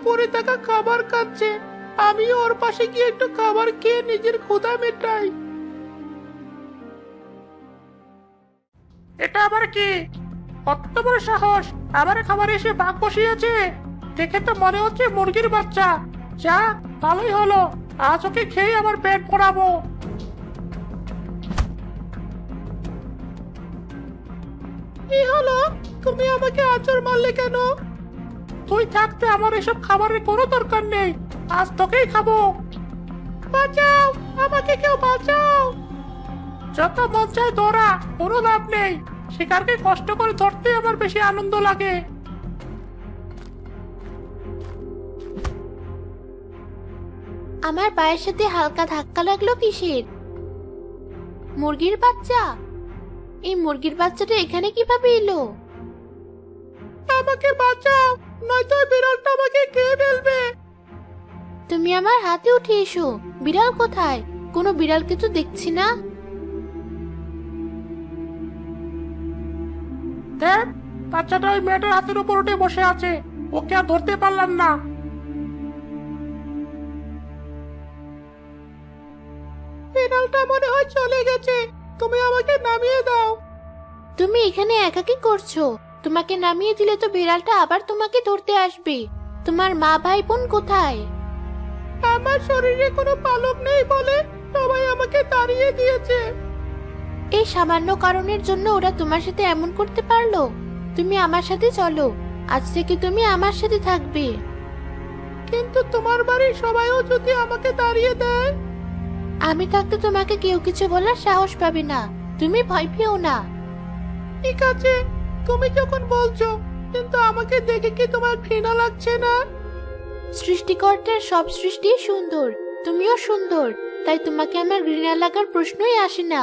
পড়ে থাকা খাবার খাচ্ছে, আমি ওর পাশে গিয়ে একটু খাবার খেয়ে নিজের ক্ষুধা মেটাই। এটা আবার কি? কত বড় সাহস, আমার খাবার এসে ভাগ বসিয়েছে! দেখে তো মনে হচ্ছে মুরগির বাচ্চা। যা, ভালোই হলো, আজ ওকে খেয়ে আমার পেট ভরাবো। কি হলো? তুমি আমাকে আঁচড় মারলে কেন? তুই থাকতে আমার এসব খাবারের কোনো দরকার নেই, আজ তোকেই খাবো। বাঁচাও, আমাকে কেউ বাঁচাও! যত মন চায় ধরা, কোনো লাভ নেই। শিকারকে কষ্ট করে ধরতে আমার বেশি আনন্দ লাগে। আমার পায়ের সাথে হালকা ধাক্কা লাগলো কিসের? মুরগির বাচ্চা? এই মুরগির বাচ্চাটা এখানে কিভাবে এলো? আমাকে বাঁচাও, নয়তো ওই বিড়ালটা আমাকে খেয়ে ফেলবে। তুমি আমার হাতে উঠে এসো। বিড়াল কোথায়? কোনো বিড়ালকে তো দেখছি না। দেখ, বাচ্চাটা ওই মেয়েটার হাতের উপর উঠে বসে আছে, ওকে আর ধরতে পারলাম না। বিড়ালটা মনে হয় চলে গেছে, তুমি আমাকে নামিয়ে দাও। তুমি এখানে একা কি করছো? তোমাকে নামিয়ে দিলে তো বিড়ালটা আবার তোমাকে ধরতে আসবে। তোমার মা ভাই বোন কোথায়? আমার শরীরে কোনো পালক নেই বলে সবাই আমাকে তাড়িয়ে দিয়েছে। এই সামান্য কারণের জন্য ওরা তোমার সাথে এমন করতে পারলো? তুমি আমার সাথে চলো, আজ থেকে তুমি আমার সাথে থাকবে। কিন্তু তোমার বাড়ির সবাইও যদি আমাকে তাড়িয়ে দেয়? আমি থাকতে তোমাকে কেউ কিছু বলার সাহস পাবে না। তুমি ভয় পেও না। ঠিক আছে, তুমি যখন বলছো, কিন্তু আমাকে দেখে কি তোমার ঘৃণা লাগছে না? সৃষ্টিকর্তার সব সৃষ্টি সুন্দর, তুমিও সুন্দর, তাই তোমাকে আমার ঘৃণা লাগার প্রশ্নই আসে না।